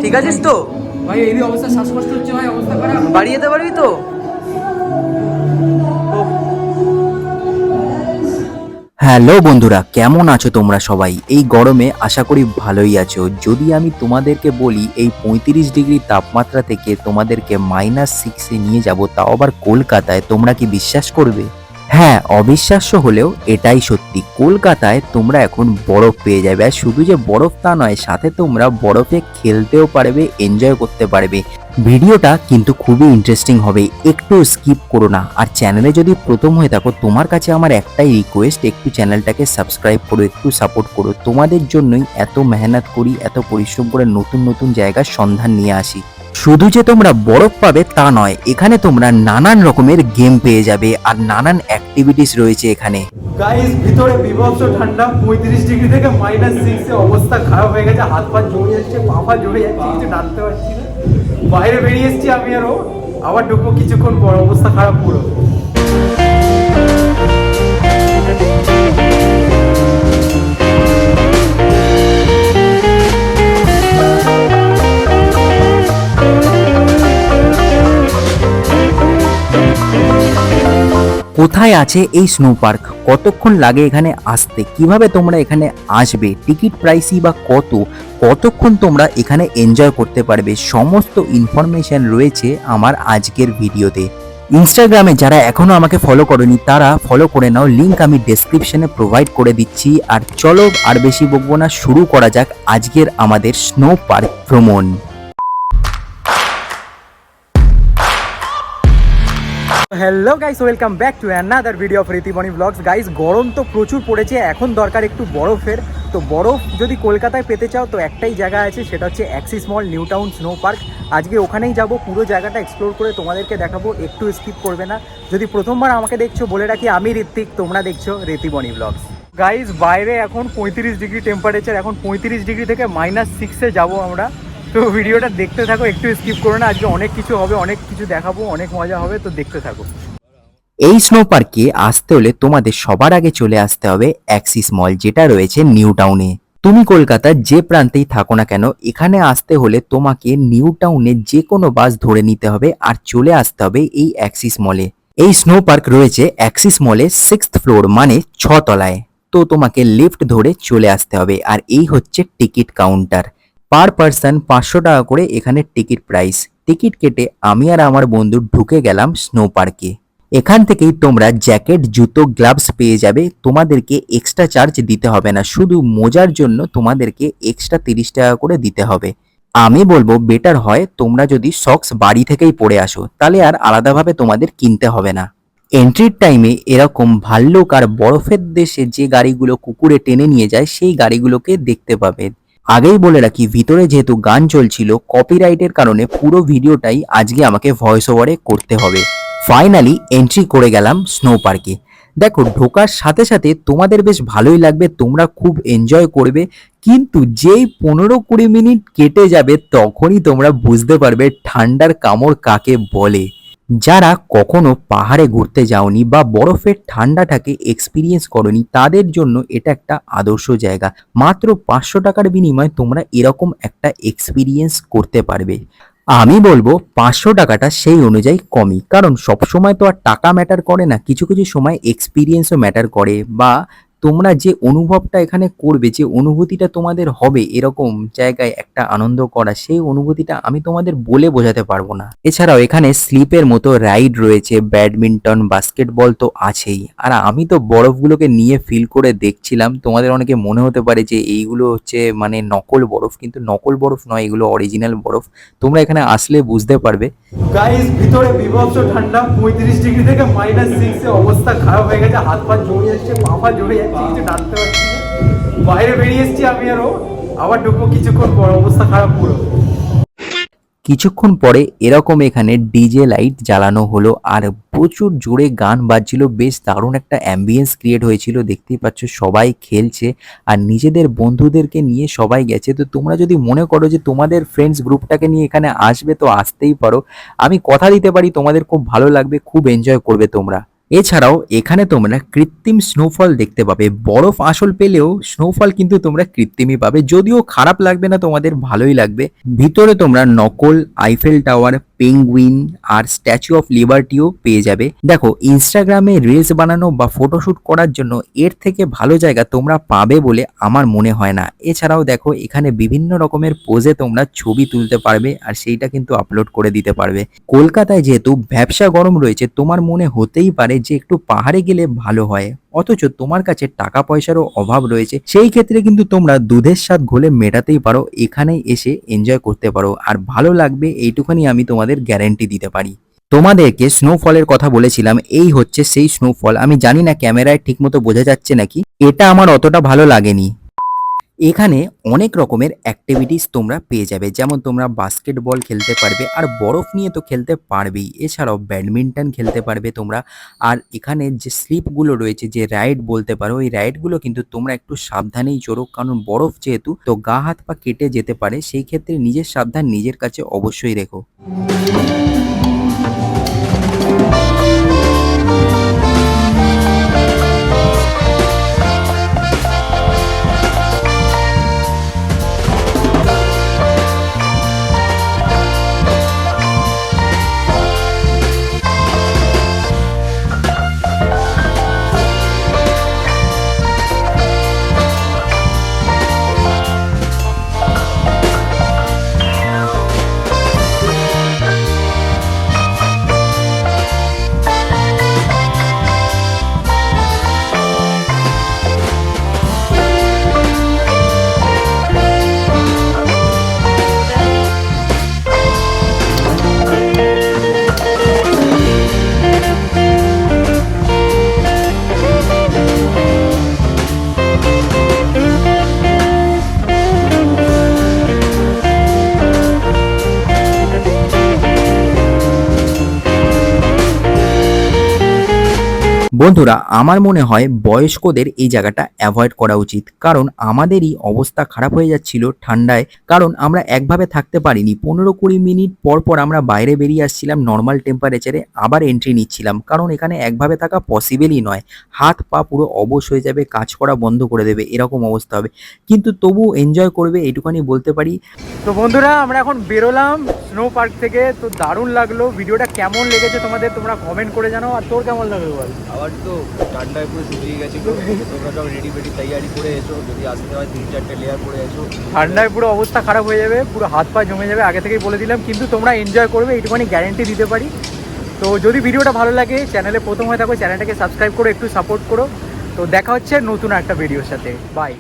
ঠিক আছিস তো? ভাই এই অবস্থা, শ্বাসকষ্ট হচ্ছে ভাই, অবস্থা খারাপ। বাড়ি যেতে পারবি তো? হ্যালো বন্ধুরা, কেমন আছো তোমরা সবাই? এই গরমে আশা করি ভালোই আছো। যদি আমি তোমাদেরকে বলি এই 35 ডিগ্রি তাপমাত্রা থেকে তোমাদেরকে -6-এ নিয়ে যাব, তাও আবার কলকাতায়, তোমরা কি বিশ্বাস করবে? হ্যাঁ, অবিশ্বাস্য হলেও এটাই সত্যি। কলকাতায় তোমরা এখন বরফ পেয়ে যাবে, আর শুধু যে বরফ তা নয়, সাথে তোমরা বরফে খেলতেও পারবে, এনজয় করতে পারবে। ভিডিওটা কিন্তু খুবই ইন্টারেস্টিং হবে, একটু স্কিপ করো না। আর চ্যানেলে যদি প্রথম হয়ে থাকো, তোমার কাছে আমার একটাই রিকোয়েস্ট, একটু চ্যানেলটাকে সাবস্ক্রাইব করো, একটু সাপোর্ট করো। তোমাদের জন্যই এত মেহনত করি, এত পরিশ্রম করে নতুন নতুন জায়গার সন্ধান নিয়ে আসি। শুধু যে তোমরা বরফ পাবে তা নয়, এখানে তোমরা নানান রকমের গেম পেয়ে যাবে আর নানান অ্যাক্টিভিটিস রয়েছে এখানে। গাইস, ভিতরে বিভৎস ঠান্ডা, 35 ডিগ্রি থেকে -6-এ অবস্থা খারাপ হয়ে গেছে। হাত পা জড়িয়ে যাচ্ছে, পা পা জড়িয়ে যাচ্ছে, কিছু নাড়তে পারছি না। বাইরে বেরিয়ে এসেছি আমি, আরো আবার ঢুকবো কিছুক্ষণ পর। অবস্থা খারাপ পুরো। কোথায় আছে এই স্নো পার্ক? কতক্ষণ লাগে এখানে আসতে? কিভাবে তোমরা এখানে আসবে? টিকিট প্রাইসই বা কতক্ষণ তোমরা এখানে এনজয় করতে পারবে? সমস্ত ইনফরমেশন রয়েছে আমার আজকের ভিডিওতে। ইনস্টাগ্রামে যারা এখনো আমাকে ফলো করোনি তারা ফলো করে নাও, লিংক আমি ডেসক্রিপশনে প্রোভাইড করে দিচ্ছি। আর চলো আর বেশি বকবো না, শুরু করা যাক আজকের আমাদের স্নো পার্ক ভ্রমণ। Hello guys, welcome back to another video of Ritiboni blogs. Guys, গরম তো প্রচুর পড়েছে, এখন দরকার একটু বরফের। তো বরফ যদি কলকাতায় পেতে চাও তো একটাই জায়গা আছে, সেটা হচ্ছে অ্যাক্সিস মল, নিউ টাউন স্নো পার্ক। আজকে ওখানেই যাব, পুরো জায়গাটা এক্সপ্লোর করে তোমাদেরকে দেখাবো, একটু স্কিপ করবে না। যদি প্রথমবার আমাকে দেখছো, বলে রাখি আমি ঋত্বিক, তোমরা দেখছো ঋতিবনি ব্লগস। গাইস, বাইরে এখন 35 ডিগ্রি টেম্পারেচার, এখন 35 ডিগ্রি থেকে -6-এ যাবো আমরা। তো ভিডিওটা দেখতে থাকো, একটু স্কিপ করো না। আজকে অনেক কিছু হবে, অনেক কিছু দেখাবো, অনেক মজা হবে, তো দেখতে থাকো। এই স্নো পার্কে আসতে হলে তোমাদের সবার আগে চলে আসতে হবে অ্যাক্সিস মল, যেটা রয়েছে নিউ টাউনে। তুমি কলকাতার যে প্রান্তেই থাকো না কেন, এখানে আসতে হলে তোমাকে নিউ টাউনে যে কোনো বাস ধরে নিতে হবে আর চলে আসতে হবে এই অ্যাক্সিস মলে। এই স্নো পার্ক রয়েছে অ্যাক্সিস মলে 6th ফ্লোর, মানে 6 তলায়। তো তোমাকে লিফট ধরে চলে আসতে হবে। আর এই হচ্ছে টিকিট কাউন্টার। পার পার্সন 500 টাকা করে এখানে টিকিট প্রাইস। টিকিট কেটে আমি আর আমার বন্ধু ঢুকে গেলাম স্নো পার্কে। এখান থেকেই তোমরা জ্যাকেট, জুতো, গ্লাভস পেয়ে যাবে। তোমাদেরকে এক্সট্রা চার্জ দিতে হবে না, শুধু মোজার জন্য তোমাদেরকে এক্সট্রা 30 টাকা করে দিতে হবে। আমি বলবো বেটার হয় তোমরা যদি সক্স বাড়ি থেকেই পরে আসো, তাহলে আর আলাদাভাবে তোমাদের কিনতে হবে না। এন্ট্রির টাইমে এরকম ভাল্লুক আর বরফের দেশে যে গাড়িগুলো কুকুরে টেনে নিয়ে যায়, সেই গাড়িগুলোকে দেখতে পাবে। আগেই বলে রাখি, ভিতরে যেহেতু গান চলছিল, কপিরাইটের কারণে পুরো ভিডিওটাই আজকে আমাকে ভয়েস ওভারে করতে হবে। ফাইনালি এন্ট্রি করে গেলাম স্নো পার্কে। দেখো, ঢোকার সাথে সাথে তোমাদের বেশ ভালোই লাগবে, তোমরা খুব এনজয় করবে। কিন্তু যেই 15-20 মিনিট কেটে যাবে, তখনই তোমরা বুঝতে পারবে ঠান্ডার কামড় কাকে বলে। যারা কখনো পাহাড়ে ঘুরতে যাওনি বা বরফের ঠান্ডাটাকে এক্সপিরিয়েন্স করনি, তাদের জন্য এটা একটা আদর্শ জায়গা। মাত্র 500 টাকার বিনিময়ে তোমরা এরকম একটা এক্সপিরিয়েন্স করতে পারবে। আমি বলবো 500 টাকাটা সেই অনুযায়ী কমই, কারণ সবসময় তো আর টাকা ম্যাটার করে না, কিছু কিছু সময় এক্সপিরিয়েন্সও ম্যাটার করে। বা তোমরা যে অনুভবটা এখানে করবে, যে অনুভূতিটা তোমাদের হবে এরকম জায়গায় একটা আনন্দ করা, সেই অনুভূতিটা আমি তোমাদের বলে বোঝাতে পারবো না। এছাড়াও এখানে স্লিপের মতো রাইড রয়েছে, ব্যাডমিন্টন, বাস্কেটবল তো আছেই। আর আমি তো বরফগুলোকে নিয়ে ফিল করে দেখছিলাম। তোমাদের অনেকে মনে হতে পারে যে এইগুলো হচ্ছে মানে নকল বরফ, কিন্তু নকল বরফ নয়, এগুলো অরিজিনাল বরফ। তোমরা এখানে আসলে বুঝতে পারবে। গাইস, ভিতরে বিভৎস ঠান্ডা, 35 ডিগ্রি থেকে -6-এ অবস্থা খারাপ হয়ে গেছে। হাত পা জড়িয়ে যাচ্ছে, পা পা জড়িয়ে যাচ্ছে, কিছু নাড়তে পারছি না। বাইরে বেরিয়ে এসেছি আমি, আরো আবার ঢুকবো কিছুক্ষণ পর। অবস্থা খারাপ পুরো। কিছুক্ষণ পরে এরকম এখানে ডিজে লাইট জ্বালানো হলো আর প্রচুর জোরে গান বাজছিল, বেশ দারুণ একটা অ্যাম্বিয়েন্স ক্রিয়েট হয়েছিল। দেখতেই পাচ্ছ সবাই খেলছে আর নিজেদের বন্ধুদেরকে নিয়ে সবাই গেছে। তো তোমরা যদি মনে করো যে তোমাদের ফ্রেন্ডস গ্রুপটাকে নিয়ে এখানে আসবে, তো আসতেই পারো। আমি কথা দিতে পারি তোমাদের খুব ভালো লাগবে, খুব এনজয় করবে তোমরা। এছাড়াও এখানে তোমরা কৃত্রিম স্নোফল দেখতে পাবে, বরফ আসল পেলেও স্নোফল কিন্তু তোমরা কৃত্রিমই পাবে, যদিও খারাপ লাগবে না, তোমাদের ভালোই লাগবে। ভিতরে তোমরা নকল আইফেল টাওয়ার, পেঙ্গুইন আর স্ট্যাচু অফ লিবার্টিও পেয়ে যাবে। দেখো, ইনস্টাগ্রামে রিলস বানানো বা ফটোশুট করার জন্য এর থেকে ভালো জায়গা তোমরা পাবে বলে আমার মনে হয় না। এছাড়াও দেখো, এখানে বিভিন্ন রকমের পোজে তোমরা ছবি তুলতে পারবে আর সেইটা কিন্তু আপলোড করে দিতে পারবে। কলকাতায় যেহেতু ব্যবসা গরম রয়েছে, তোমার মনে হতেই পারে যে একটু পাহাড়ে গেলে ভালো হয়, অথচ তোমার কাছে টাকা পয়সারও অভাব রয়েছে। সেই ক্ষেত্রে কিন্তু তোমরা দুধের স্বাদ ঘোলে মেটাতেই পারো, এখানেই এসে এনজয় করতে পারো, আর ভালো লাগবে এইটুখানি আমি তোমাদের গ্যারান্টি দিতে পারি। তোমাদেরকে স্নোফলের কথা বলেছিলাম, এই হচ্ছে সেই স্নোফল। আমি জানি না ক্যামেরায় ঠিকমতো বোঝা যাচ্ছে নাকি, এটা আমার অতটা ভালো লাগেনি। এখানে অনেক রকমের অ্যাক্টিভিটিস তোমরা পেয়ে যাবে, যেমন তোমরা বাস্কেটবল খেলতে পারবে, আর বরফ নিয়ে তো খেলতে পারবেই, এছাড়াও ব্যাডমিন্টন খেলতে পারবে তোমরা। আর এখানে যে স্লিপগুলো রয়েছে, যে রাইড বলতে পারো, এই রাইডগুলো কিন্তু তোমরা একটু সাবধানেই চড়ো, কারণ বরফ যেহেতু, তো গা হাত পা কেটে যেতে পারে, সেই ক্ষেত্রে নিজের সাবধান নিজের কাছে অবশ্যই রেখো। বন্ধুরা, আমার মনে হয় বয়স্কদের এই জায়গাটা অ্যাভয়েড করা উচিত, কারণ আমাদেরই অবস্থা খারাপ হয়ে যাচ্ছিল ঠান্ডায়, কারণ আমরা একভাবে থাকতে পারিনি। 15-20 মিনিট পর পর আমরা বাইরে বেরিয়ে আসছিলাম নর্মাল টেম্পারেচারে, আবার এন্ট্রি নিচ্ছিলাম, কারণ এখানে একভাবে থাকা পসিবলই নয়। হাত পা পুরো অবশ হয়ে যাবে, কাজ করা বন্ধ করে দেবে, এরকম অবস্থা হবে, কিন্তু তবু এনজয় করবে, এইটুখানি বলতে পারি। তো বন্ধুরা, আমরা এখন বেরোলাম স্নো পার্ক থেকে, তো দারুণ লাগলো। ভিডিওটা কেমন লেগেছে তোমাদের, তোমরা কমেন্ট করে জানাও। আর তোর কেমন লাগলো বল? আবার তো ঠান্ডায় পুরো শুকিয়ে গেছিল, তোমরা সব রেডি তৈয়ারি করে এসো, যদি আসতে হয় 3-4টে লেয়ার পরে এসো, ঠান্ডায় পুরো অবস্থা খারাপ হয়ে যাবে, পুরো হাত পা জমে যাবে, আগে থেকেই বলে দিলাম, কিন্তু তোমরা এনজয় করবে এইটুখানি গ্যারেন্টি দিতে পারি। তো যদি ভিডিওটা ভালো লাগে, চ্যানেলে প্রথম হয়ে থাকো, চ্যানেলটাকে সাবস্ক্রাইব করো, একটু সাপোর্ট করো। তো দেখা হচ্ছে নতুন একটা ভিডিওর সাথে, বাই।